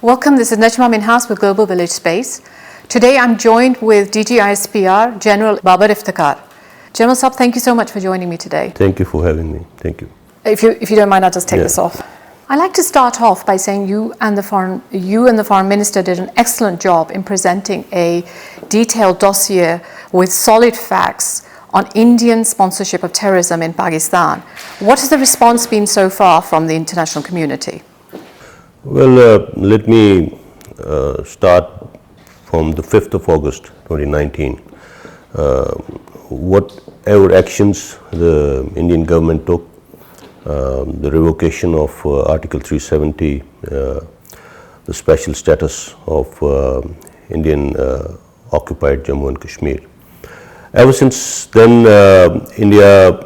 Welcome, this is Najma Minhas with Global Village Space. Today I'm joined with DG ISPR General Babar Iftikhar. General Sahab, thank you so much for joining me today. Thank you for having me. Thank you. If you don't mind, I'll just take this off. I'd like to start off by saying you and the Foreign Minister did an excellent job in presenting a detailed dossier with solid facts on Indian sponsorship of terrorism in Pakistan. What has the response been so far from the international community? Well, let me start from the 5th of August 2019. Whatever actions the Indian government took, the revocation of Article 370, the special status of Indian occupied Jammu and Kashmir. Ever since then, India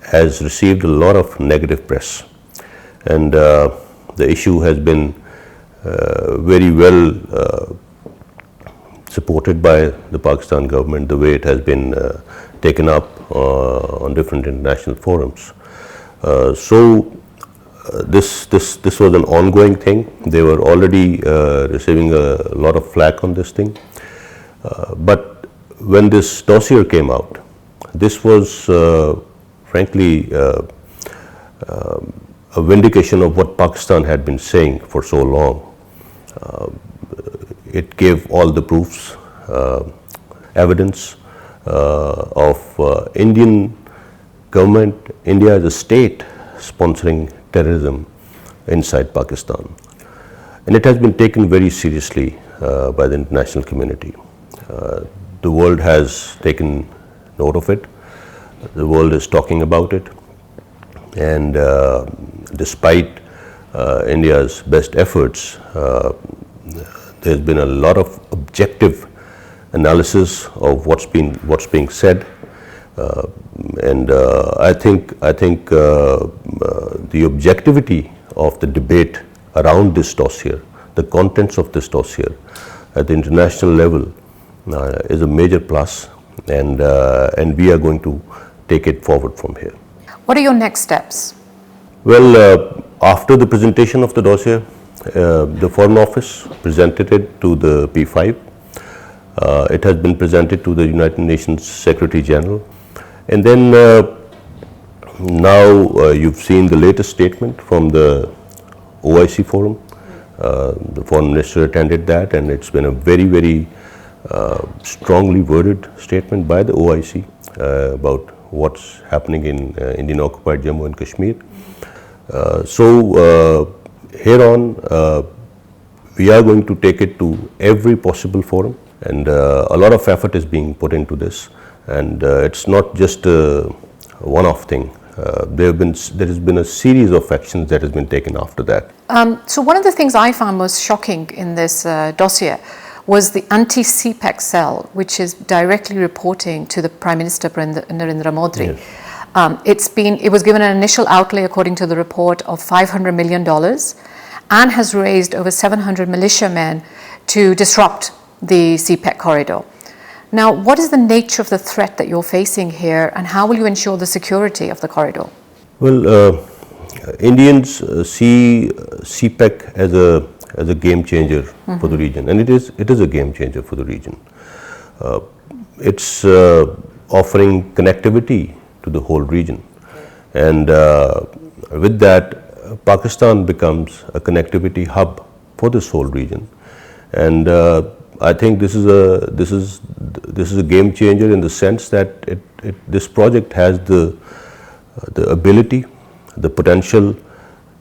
has received a lot of negative press, and the issue has been very well supported by the Pakistan government, the way it has been taken up on different international forums. This was an ongoing thing. They were already receiving a lot of flack on this thing. But when this dossier came out, this was frankly a vindication of what Pakistan had been saying for so long. It gave all the proofs, evidence of Indian government, India as a state sponsoring terrorism inside Pakistan. And it has been taken very seriously by the international community. The world has taken note of it. The world is talking about it. And despite India's best efforts, there's been a lot of objective analysis of what's being said. And I think the objectivity of the debate around this dossier, the contents of this dossier at the international level is a major plus, and we are going to take it forward from here. What are your next steps? Well, after the presentation of the dossier, the Foreign Office presented it to the P5. It has been presented to the United Nations Secretary General. And then now you've seen the latest statement from the OIC Forum. The Foreign Minister attended that, and it's been a very, very strongly worded statement by the OIC about what's happening in Indian occupied Jammu and Kashmir. So here on, we are going to take it to every possible forum, and a lot of effort is being put into this. And it's not just a one-off thing. There has been a series of actions that has been taken after that. So one of the things I found most shocking in this dossier was the anti-CPEC cell, which is directly reporting to the Prime Minister Narendra Modi. Yes. It was given an initial outlay, according to the report, of $500 million, and has raised over 700 militiamen to disrupt the CPEC corridor. Now, what is the nature of the threat that you're facing here, and how will you ensure the security of the corridor? Well, Indians see CPEC as a game changer for the region, and it is a game changer for the region. It's offering connectivity to the whole region, and with that, Pakistan becomes a connectivity hub for this whole region. And I think this is a game changer in the sense that this project has the ability, the potential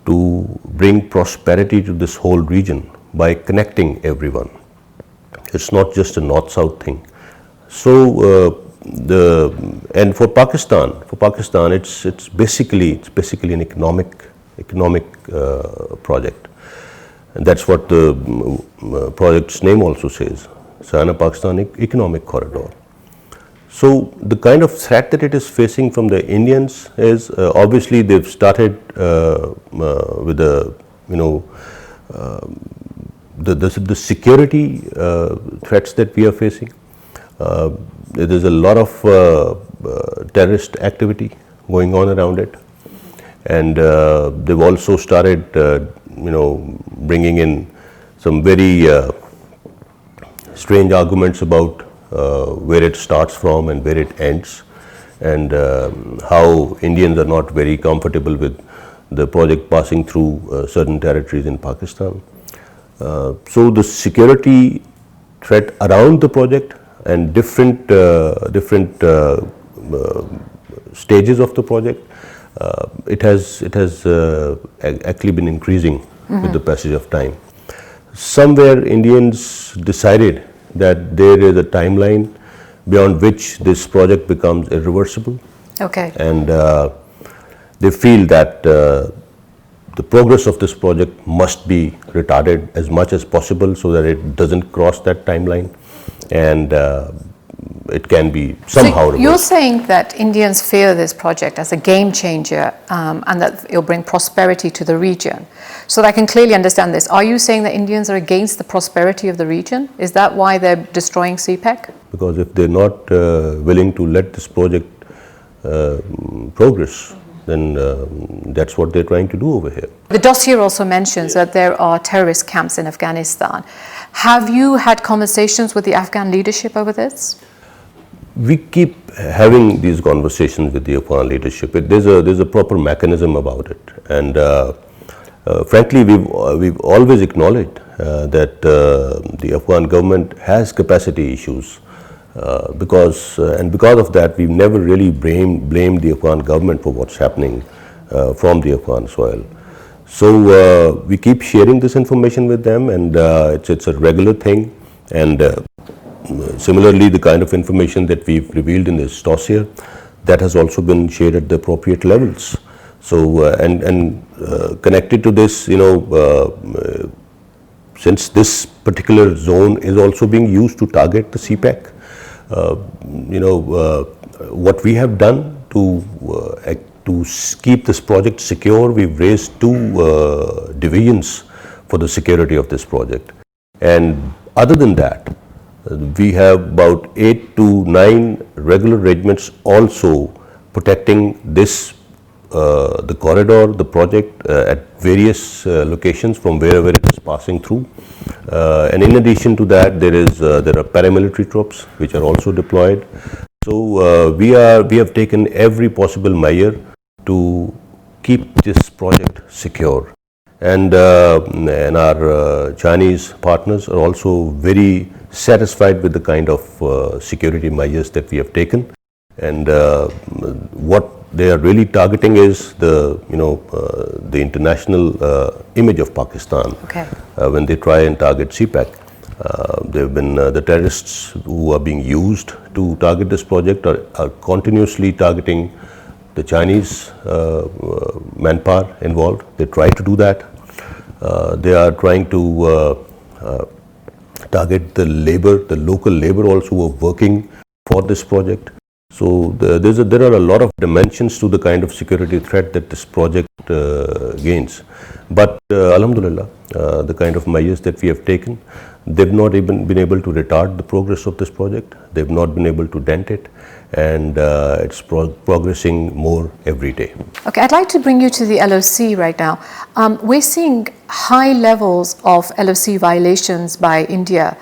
to bring prosperity to this whole region by connecting everyone. It's not just a north-south thing. So and for Pakistan, it's basically an economic project. And that's what the project's name also says, China-Pakistan Economic Corridor. So the kind of threat that it is facing from the Indians is obviously they've started with the security threats that we are facing. There's a lot of terrorist activity going on around it, and they've also started bringing in some very strange arguments about where it starts from and where it ends, and how Indians are not very comfortable with the project passing through certain territories in Pakistan. So the security threat around the project and different stages of the project, it has actually been increasing with the passage of time. Somewhere Indians decided that there is a timeline beyond which this project becomes irreversible. Okay. And they feel that the progress of this project must be retarded as much as possible so that it doesn't cross that timeline, and it can be somehow reversed. You're saying that Indians fear this project as a game changer, and that it'll bring prosperity to the region. So that I can clearly understand this. Are you saying that Indians are against the prosperity of the region? Is that why they're destroying CPEC? Because if they're not willing to let this project progress, then that's what they're trying to do over here. The dossier also mentions that there are terrorist camps in Afghanistan. Have you had conversations with the Afghan leadership over this? We keep having these conversations with the Afghan leadership. There's a proper mechanism about it, and frankly, we've always acknowledged that the Afghan government has capacity issues. Because of that, we've never really blamed the Afghan government for what's happening from the Afghan soil. So we keep sharing this information with them, and it's a regular thing. And similarly, the kind of information that we've revealed in this dossier, that has also been shared at the appropriate levels. So connected to this, since this particular zone is also being used to target the CPEC. What we have done to keep this project secure, we've raised 2 divisions for the security of this project. And other than that, we have about 8 to 9 regular regiments also protecting this, the corridor, the project at various locations from wherever it is passing through. And in addition to that, there are paramilitary troops which are also deployed. So we have taken every possible measure to keep this project secure. And our Chinese partners are also very satisfied with the kind of security measures that we have taken. And what they are really targeting is the international image of Pakistan. Okay. When they try and target CPEC, there have been the terrorists who are being used to target this project are continuously targeting the Chinese manpower involved. They try to do that. They are trying to target the local labor also who are working for this project. So there are a lot of dimensions to the kind of security threat that this project gains. But alhamdulillah, the kind of measures that we have taken, they've not even been able to retard the progress of this project. They've not been able to dent it, and it's progressing more every day. Okay, I'd like to bring you to the LOC right now. We're seeing high levels of LOC violations by India,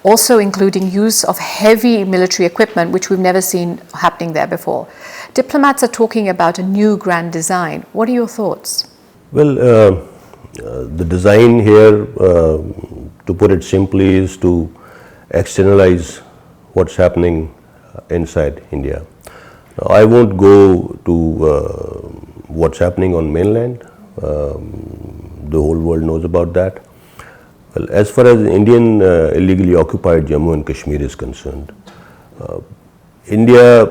also including use of heavy military equipment, which we've never seen happening there before. Diplomats are talking about a new grand design. What are your thoughts? Well, the design here, to put it simply, is to externalize what's happening inside India. Now, I won't go to what's happening on mainland. The whole world knows about that. Well, as far as Indian illegally occupied Jammu and Kashmir is concerned, India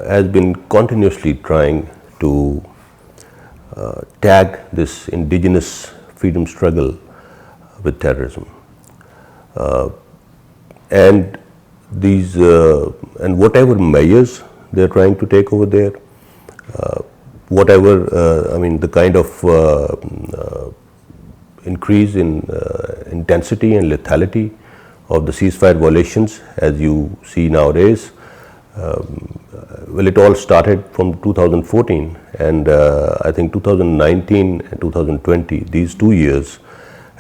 has been continuously trying to tag this indigenous freedom struggle with terrorism, and whatever measures they are trying to take over there, the kind of increase in intensity and lethality of the ceasefire violations, as you see nowadays. Well, it all started from 2014, and I think 2019 and 2020, these 2 years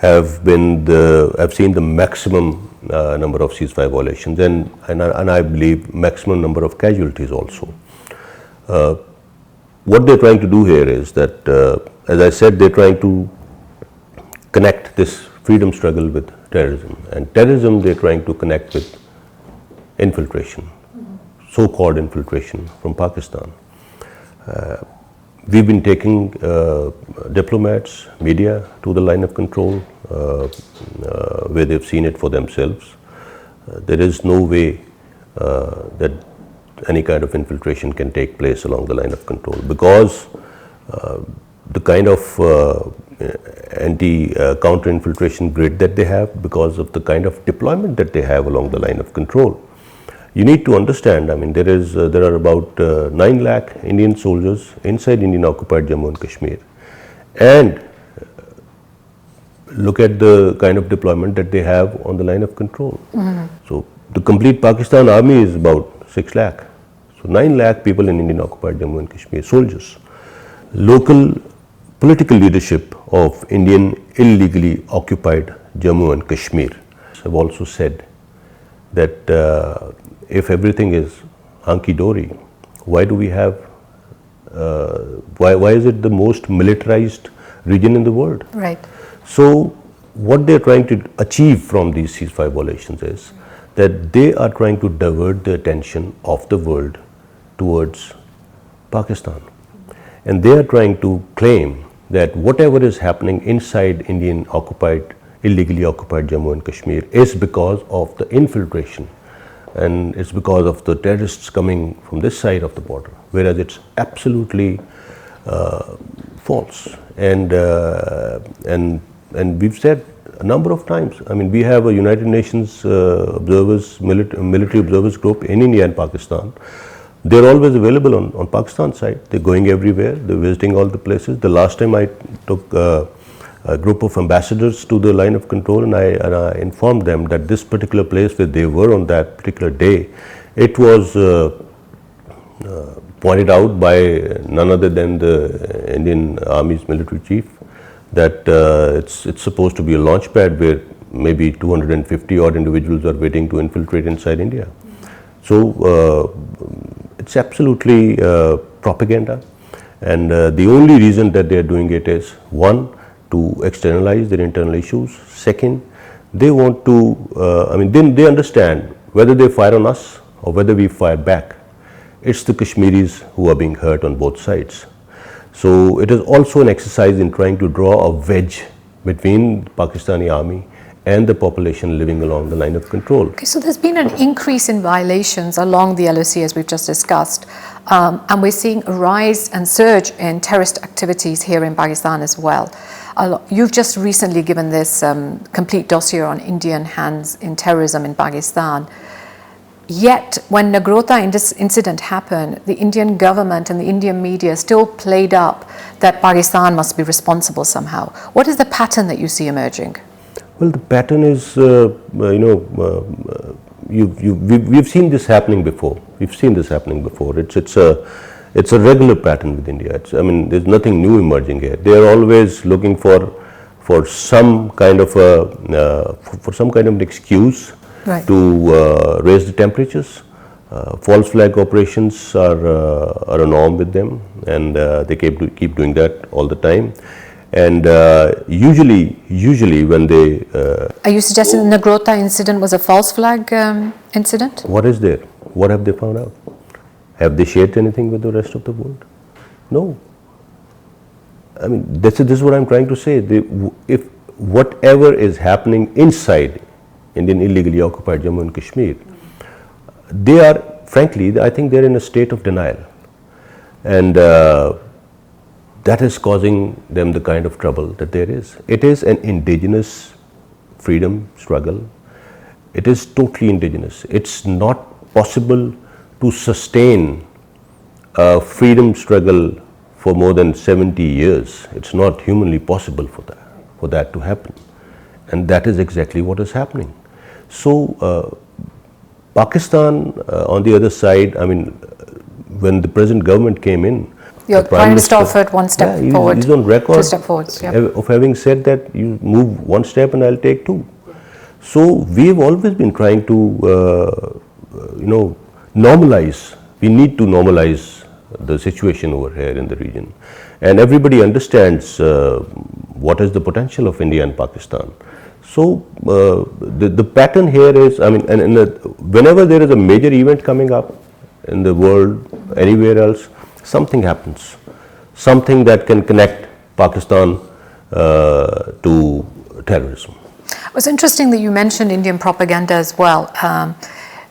have seen the maximum number of ceasefire violations and I believe maximum number of casualties also. What they're trying to do here is that, as I said, they're trying to connect this freedom struggle with terrorism, and terrorism they're trying to connect with infiltration, so-called infiltration from Pakistan. We've been taking diplomats, media to the line of control where they've seen it for themselves. There is no way that any kind of infiltration can take place along the line of control because the kind of counter-infiltration grid that they have, because of the kind of deployment that they have along the line of control. You need to understand, I mean, there are about 9 lakh Indian soldiers inside Indian occupied Jammu and Kashmir, and look at the kind of deployment that they have on the line of control. So the complete Pakistan army is about 6 lakh. So 9 lakh people in Indian occupied Jammu and Kashmir, soldiers. Local political leadership of Indian illegally occupied Jammu and Kashmir have also said that if everything is hunky-dory, why do we have, why is it the most militarized region in the world? Right. So what they're trying to achieve from these ceasefire violations is that they are trying to divert the attention of the world towards Pakistan. And they are trying to claim that whatever is happening inside Indian occupied, illegally occupied Jammu and Kashmir is because of the infiltration, and it's because of the terrorists coming from this side of the border, whereas it's absolutely false. And we've said a number of times, I mean, we have a United Nations observers, military observers group in India and Pakistan. They're always available on Pakistan side. They're going everywhere. They're visiting all the places. The last time I took a group of ambassadors to the line of control, and I informed them that this particular place where they were on that particular day, it was pointed out by none other than the Indian Army's military chief that it's supposed to be a launch pad where maybe 250 odd individuals are waiting to infiltrate inside India. So it's absolutely propaganda, and the only reason that they are doing it is, one, to externalize their internal issues. Second, they want to, I mean, they understand whether they fire on us or whether we fire back, it's the Kashmiris who are being hurt on both sides. So it is also an exercise in trying to draw a wedge between the Pakistani army and the population living along the line of control. Okay, so there's been an increase in violations along the LOC, as we've just discussed, and we're seeing a rise and surge in terrorist activities here in Pakistan as well. You've just recently given this complete dossier on Indian hands in terrorism in Pakistan. Yet, when Nagrota incident happened, the Indian government and the Indian media still played up that Pakistan must be responsible somehow. What is the pattern that you see emerging? Well, the pattern is, we've seen this happening before. We've seen this happening before. It's a regular pattern with India. I mean, there's nothing new emerging here. They are always looking for some kind of an excuse, right, to raise the temperatures. False flag operations are a norm with them, and they keep doing that all the time. And usually when they... Are you suggesting the Nagrota incident was a false flag incident? What is there? What have they found out? Have they shared anything with the rest of the world? No. I mean, this is what I'm trying to say. If whatever is happening inside Indian illegally occupied Jammu and Kashmir, they are, frankly, I think they're in a state of denial. And that is causing them the kind of trouble that there is. It is an indigenous freedom struggle. It is totally indigenous. It's not possible to sustain a freedom struggle for more than 70 years. It's not humanly possible for that to happen. And that is exactly what is happening. So Pakistan, on the other side, I mean, when the present government came in, Your Prime Minister offered one step forward, he's on record 2 steps forwards. Yep. of having said that you move one step and I'll take two. So we've always been trying to, normalize. We need to normalize the situation over here in the region, and everybody understands what is the potential of India and Pakistan. So the pattern here is, whenever there is a major event coming up in the world, anywhere else, something happens, something that can connect Pakistan to terrorism. It was interesting that you mentioned Indian propaganda as well.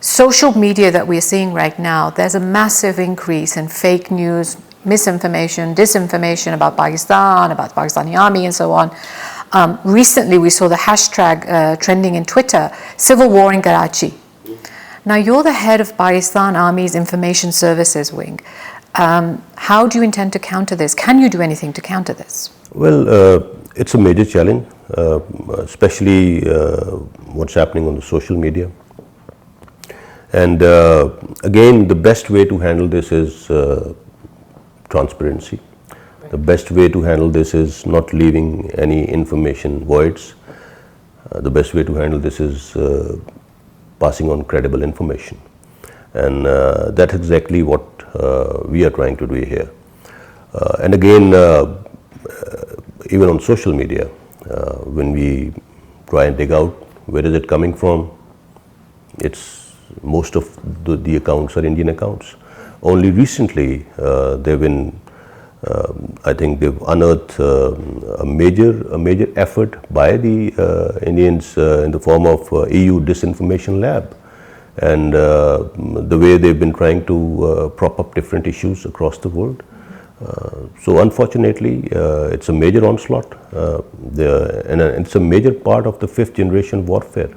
Social media that we're seeing right now, there's a massive increase in fake news, misinformation, disinformation about Pakistan, about the Pakistani army and so on. Recently we saw the hashtag trending in Twitter, civil war in Karachi. Now you're the head of Pakistan Army's Information Services Wing. How do you intend to counter this? Can you do anything to counter this? Well, it's a major challenge, especially what's happening on the social media. And again, the best way to handle this is transparency. The best way to handle this is not leaving any information voids. The best way to handle this is passing on credible information. And that's exactly what we are trying to do here. And again, even on social media, when we try and dig out where is it coming from, it's most of the accounts are Indian accounts. Only recently they've been, I think they've unearthed a major effort by the Indians in the form of EU Disinformation Lab, and the way they've been trying to prop up different issues across the world. So unfortunately, it's a major onslaught, and it's a major part of the 5th generation warfare.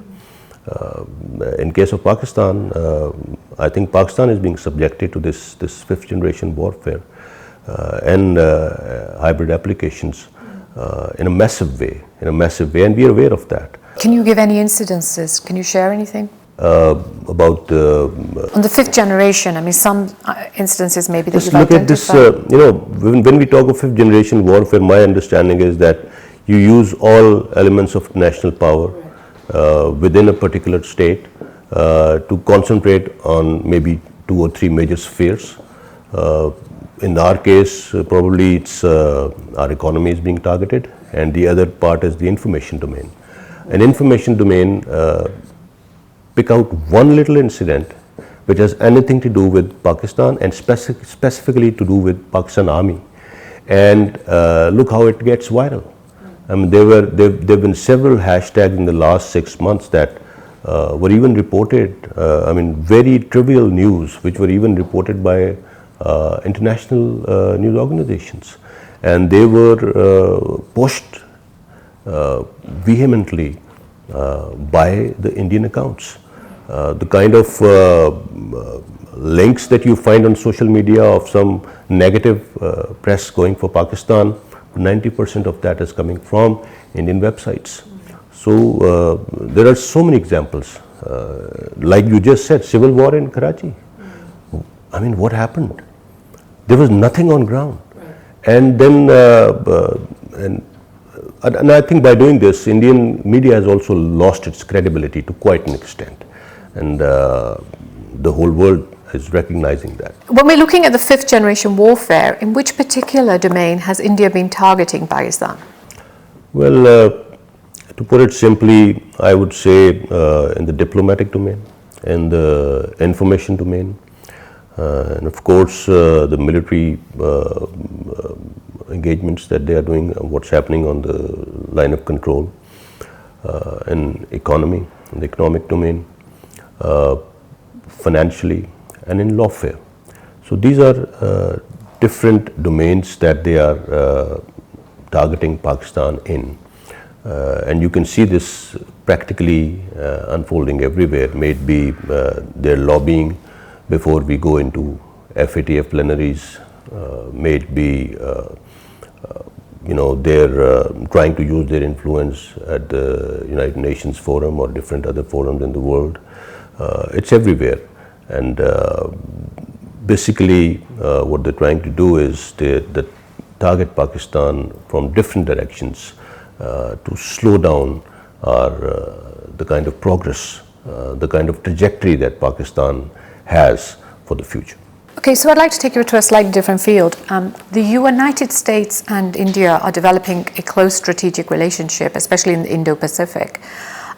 In case of Pakistan, I think Pakistan is being subjected to this 5th generation warfare and hybrid applications in a massive way, and we are aware of that. Can you give any incidences? Can you share anything? About on the 5th generation, some instances maybe that you've identified. Just look at this, when we talk of 5th generation warfare, my understanding is that you use all elements of national power within a particular state to concentrate on maybe 2 or 3 major spheres. In our case, probably it's our economy is being targeted, and the other part is the information domain. An information domain, pick out one little incident which has anything to do with Pakistan and specifically to do with Pakistan Army, and look how it gets viral. There've been several hashtags in the last 6 months that were even reported, very trivial news, which were even reported by international news organizations, and they were pushed vehemently by the Indian accounts. The kind of links that you find on social media of some negative press going for Pakistan, 90% of that is coming from Indian websites. So there are so many examples. Like you just said, civil war in Karachi. What happened? There was nothing on ground. And then, and I think by doing this, Indian media has also lost its credibility to quite an extent. And the whole world is recognizing that. When we're looking at the 5th generation warfare, in which particular domain has India been targeting Pakistan? Well, to put it simply, I would say in the diplomatic domain, in the information domain, and of course the military engagements that they are doing, what's happening on the line of control, in economy, in the economic domain, financially, and in lawfare. So these are different domains that they are targeting Pakistan in. And you can see this practically unfolding everywhere. May it be their lobbying before we go into FATF plenaries, may it be they're trying to use their influence at the United Nations Forum or different other forums in the world. It's everywhere, and basically what they're trying to do is they target Pakistan from different directions to slow down the kind of progress, the kind of trajectory that Pakistan has for the future. Okay, so I'd like to take you to a slightly different field. The United States and India are developing a close strategic relationship, especially in the Indo-Pacific.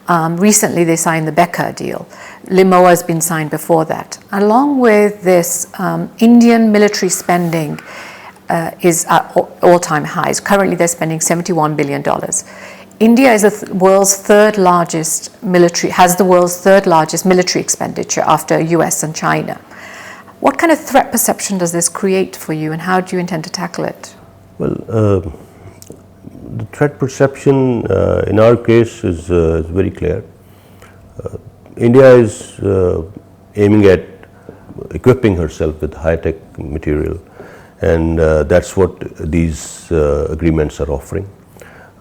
Recently, they signed the Becca deal. Limoa has been signed before that. Along with this, Indian military spending is at all-time highs. Currently, they're spending $71 billion. India is the world's third largest military expenditure after US and China. What kind of threat perception does this create for you, and how do you intend to tackle it? Well, the threat perception in our case is very clear. India is aiming at equipping herself with high-tech material, and that's what these agreements are offering.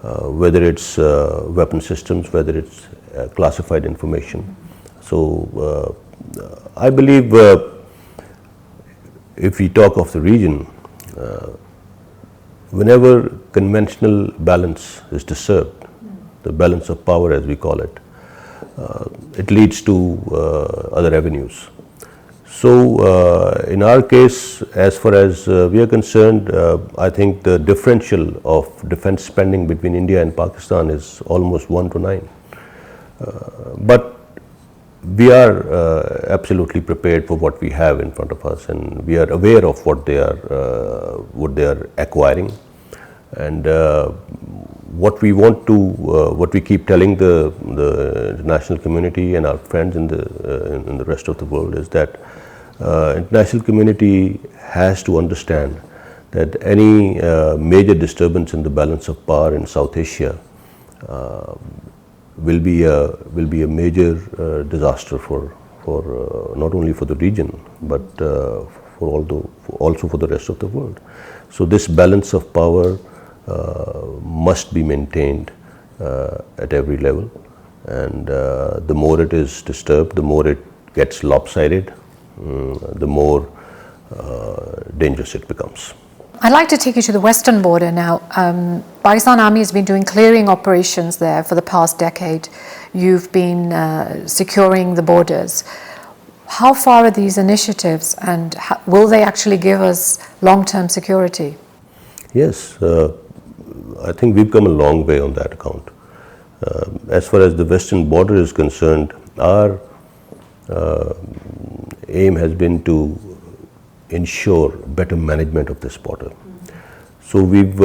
Whether it's weapon systems, whether it's classified information. So I believe if we talk of the region, whenever conventional balance is disturbed, the balance of power as we call it, it leads to other avenues. So in our case, as far as we are concerned, I think the differential of defense spending between India and Pakistan is almost 1 to 9. But we are absolutely prepared for what we have in front of us, and we are aware of what they are acquiring, and what we want to, what we keep telling the international community and our friends in the rest of the world is that international community has to understand that any major disturbance in the balance of power in South Asia will be a major disaster for not only for the region but also for the rest of the world. So this balance of power must be maintained at every level, and the more it is disturbed, the more it gets lopsided, the more dangerous it becomes. I'd like to take you to the western border now. Pakistan Army has been doing clearing operations there for the past decade. You've been securing the borders. How far are these initiatives, and will they actually give us long-term security? Yes, I think we've come a long way on that account. As far as the western border is concerned, our aim has been to ensure better management of this border. So we've,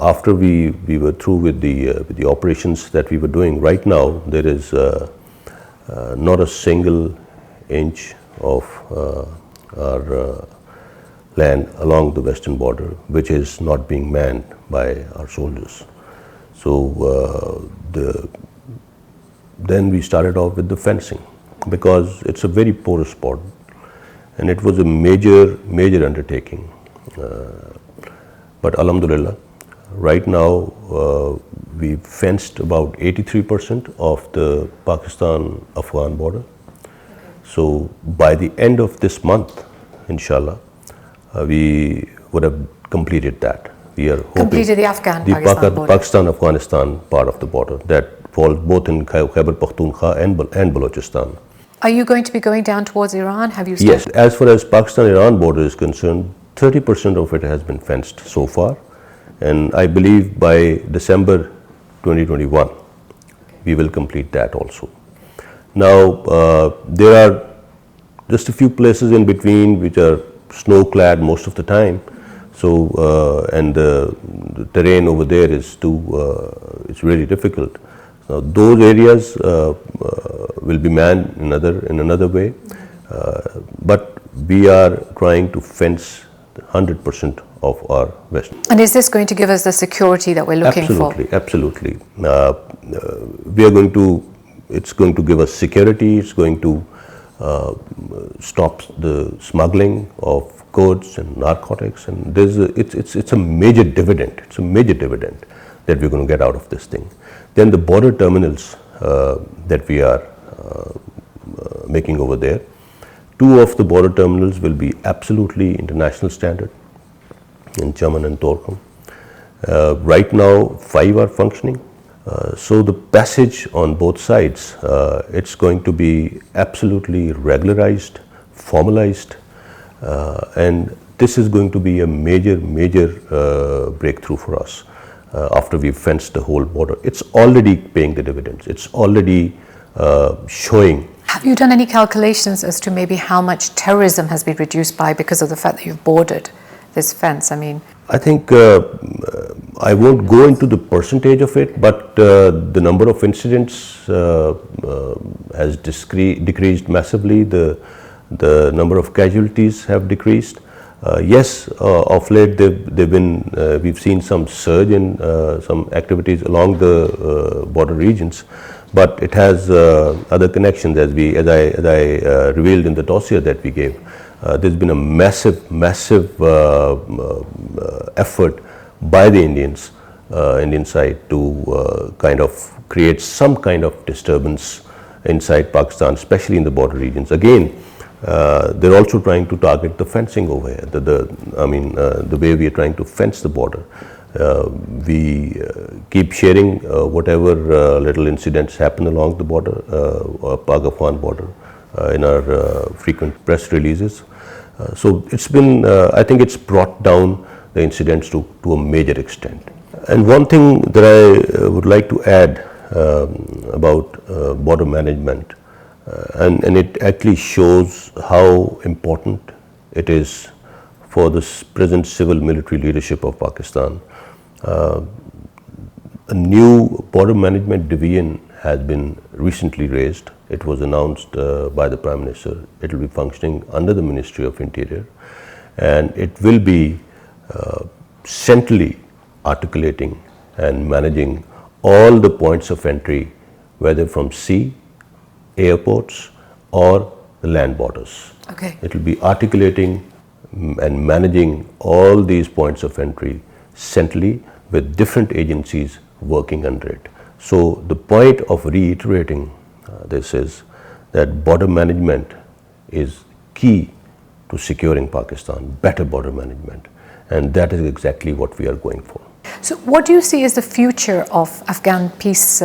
after we were through with the operations that we were doing, right now there is not a single inch of our land along the western border which is not being manned by our soldiers. So then we started off with the fencing, because it's a very porous border and it was a major undertaking. But alhamdulillah, right now we've fenced about 83% of the Pakistan-Afghan border. So by the end of this month, inshallah, we would have completed that. We are hoping completed the Afghan-Pakistan border. Pakistan-Afghanistan part of the border that falls both in Khyber Pakhtunkhwa and Balochistan. Are you going to be going down towards Iran? Have you started? Yes, as far as Pakistan-Iran border is concerned, 30% of it has been fenced so far, and I believe by December 2021 we will complete that also. Now there are just a few places in between which are snow-clad most of the time, so and the terrain over there is it's really difficult. Those areas will be manned in another way, but we are trying to fence 100% of our west. And is this going to give us the security that we're looking for? Absolutely. We are going to. It's going to give us security. It's going to stop the smuggling of goods and narcotics, and it's a major dividend. It's a major dividend that we're going to get out of this thing. Then the border terminals that we are making over there, 2 of the border terminals will be absolutely international standard in Chaman and Torkham. Right now, 5 are functioning. So the passage on both sides, it's going to be absolutely regularized, formalized, and this is going to be a major breakthrough for us after we've fenced the whole border. It's already paying the dividends. It's already showing. Have you done any calculations as to maybe how much terrorism has been reduced by because of the fact that you've bordered this fence? I think I won't go into the percentage of it, but the number of incidents has decreased massively. The number of casualties have decreased. Yes, of late we've seen some surge in some activities along the border regions, but it has other connections, as I revealed in the dossier that we gave. There's been a massive effort by the Indian side to kind of create some kind of disturbance inside Pakistan, especially in the border regions. Again, they're also trying to target the fencing over here. The way we are trying to fence the border. We keep sharing whatever little incidents happen along the border, Pak-Afghan border, in our frequent press releases. So it's been, I think it's brought down the incidents to a major extent. And one thing that I would like to add about border management, and it actually shows how important it is for the present civil military leadership of Pakistan. A new border management division has been recently raised. It was announced by the Prime Minister. It will be functioning under the Ministry of Interior, and it will be centrally articulating and managing all the points of entry, whether from sea, airports, or the land borders. Okay. It will be articulating and managing all these points of entry centrally with different agencies working under it. So the point of reiterating this is that border management is key to securing Pakistan, better border management, and that is exactly what we are going for. So what do you see as the future of Afghan peace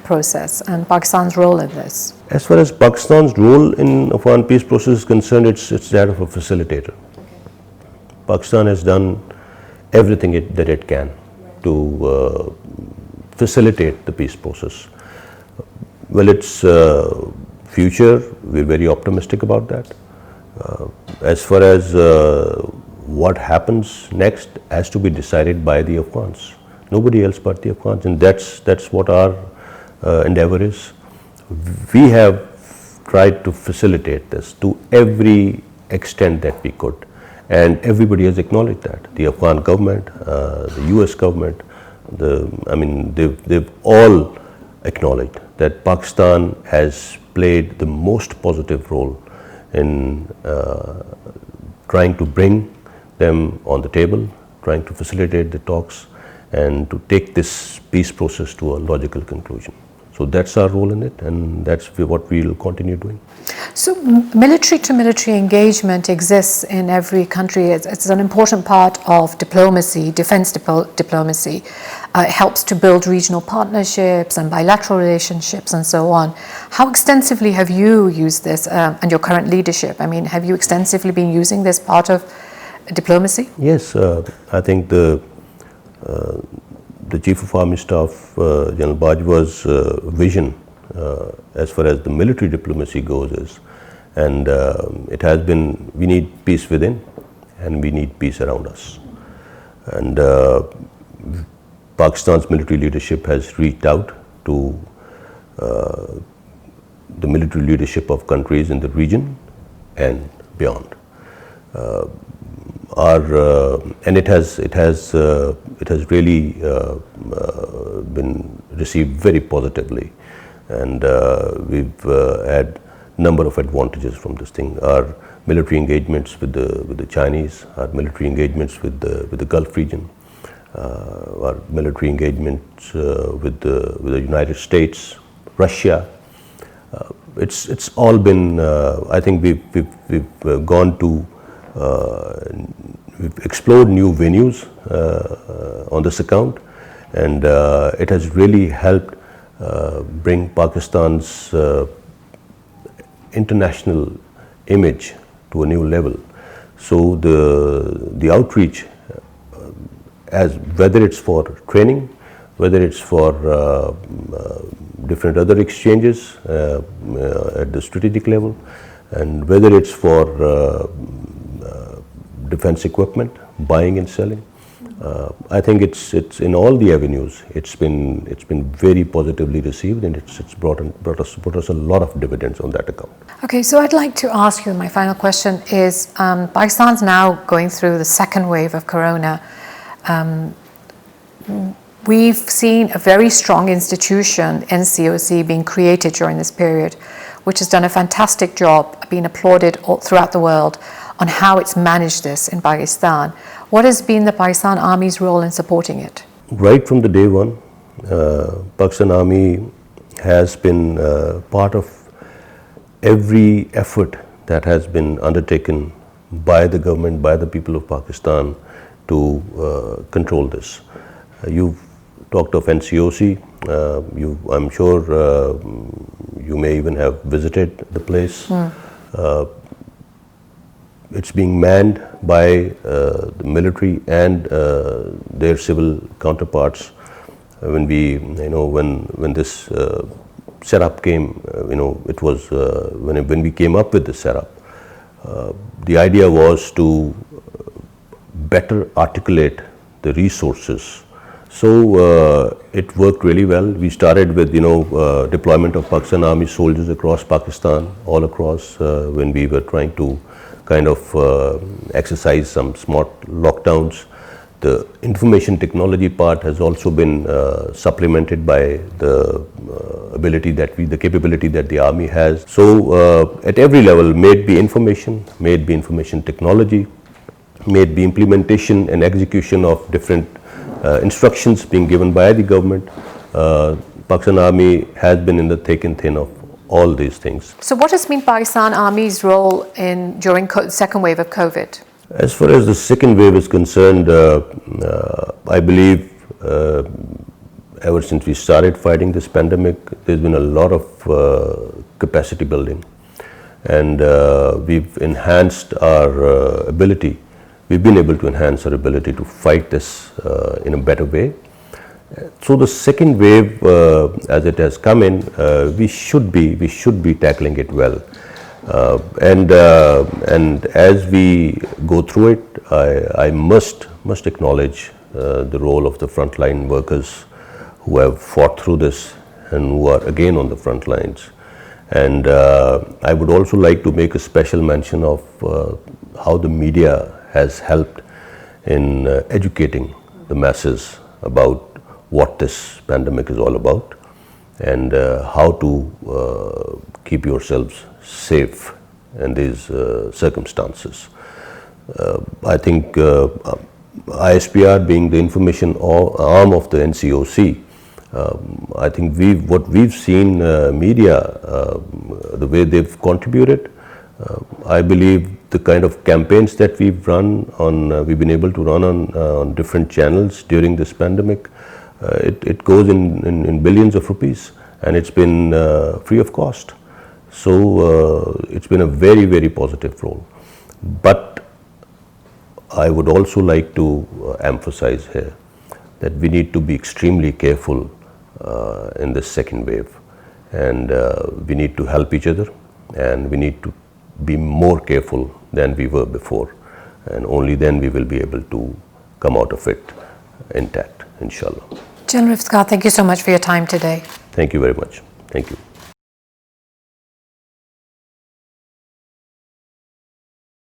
process and Pakistan's role in this? As far as Pakistan's role in Afghan peace process is concerned, it's that of a facilitator. Pakistan has done everything that it can to facilitate the peace process. Well, its future, we're very optimistic about that. As far as what happens next has to be decided by the Afghans, nobody else but the Afghans, and that's what our endeavor is. We have tried to facilitate this to every extent that we could, and everybody has acknowledged that. The Afghan government, the US government, they've all acknowledged that Pakistan has played the most positive role in trying to bring them on the table, trying to facilitate the talks, and to take this peace process to a logical conclusion. So that's our role in it, and that's what we'll continue doing. So military-to-military engagement exists in every country. It's an important part of diplomacy, defense diplomacy. It helps to build regional partnerships and bilateral relationships and so on. How extensively have you used this and your current leadership? Have you extensively been using this part of diplomacy? Yes, I think the Chief of Army Staff, General Bajwa's vision as far as the military diplomacy goes is, and it has been, we need peace within and we need peace around us. And Pakistan's military leadership has reached out to the military leadership of countries in the region and beyond. And it has really been received very positively, and we've had number of advantages from this thing. Our military engagements with the Chinese, our military engagements with the Gulf region, our military engagements with the United States, Russia. it's all been. I think we've gone to. We've explored new venues on this account, and it has really helped bring Pakistan's international image to a new level. So the outreach, as whether it's for training, whether it's for different other exchanges at the strategic level, and whether it's for defense equipment, buying and selling, I think it's in all the avenues. It's been very positively received, and it's brought us a lot of dividends on that account. Okay, so I'd like to ask you, my final question is, Pakistan's now going through the second wave of corona. We've seen a very strong institution, NCOC, being created during this period, which has done a fantastic job, being applauded all throughout the world on how it's managed this in Pakistan. What has been the Pakistan Army's role in supporting it? Right from the day one, Pakistan Army has been part of every effort that has been undertaken by the government, by the people of Pakistan to control this. You've talked of NCOC. I'm sure you may even have visited the place. It's being manned by the military and their civil counterparts. When this setup came, it was when we came up with the setup. The idea was to better articulate the resources. So it worked really well. We started with deployment of Pakistan Army soldiers across Pakistan, all across, when we were trying to kind of exercise some smart lockdowns. The information technology part has also been supplemented by the the capability that the Army has. So at every level, may it be information technology, may it be implementation and execution of different instructions being given by the government, Pakistan Army has been in the thick and thin of all these things. So what has been Pakistan Army's role during the second wave of COVID? As far as the second wave is concerned, I believe ever since we started fighting this pandemic, there's been a lot of capacity building, and we've enhanced our ability. We've been able to enhance our ability to fight this in a better way. So the second wave, as it has come in, we should be tackling it well. And as we go through it, I must acknowledge the role of the frontline workers who have fought through this and who are again on the front lines. And I would also like to make a special mention of how the media has helped in educating the masses about what this pandemic is all about, and how to keep yourselves safe in these circumstances. I think ISPR, being the information arm of the NCOC, I think what we've seen media, the way they've contributed, I believe the kind of campaigns that we've been able to run on different channels during this pandemic, it goes in billions of rupees, and it's been free of cost. So it's been a very, very positive role. But I would also like to emphasize here that we need to be extremely careful in this second wave, and we need to help each other, and we need to be more careful than we were before, and only then we will be able to come out of it intact, inshallah. General Iftikhar, thank you so much for your time today. Thank you very much. Thank you.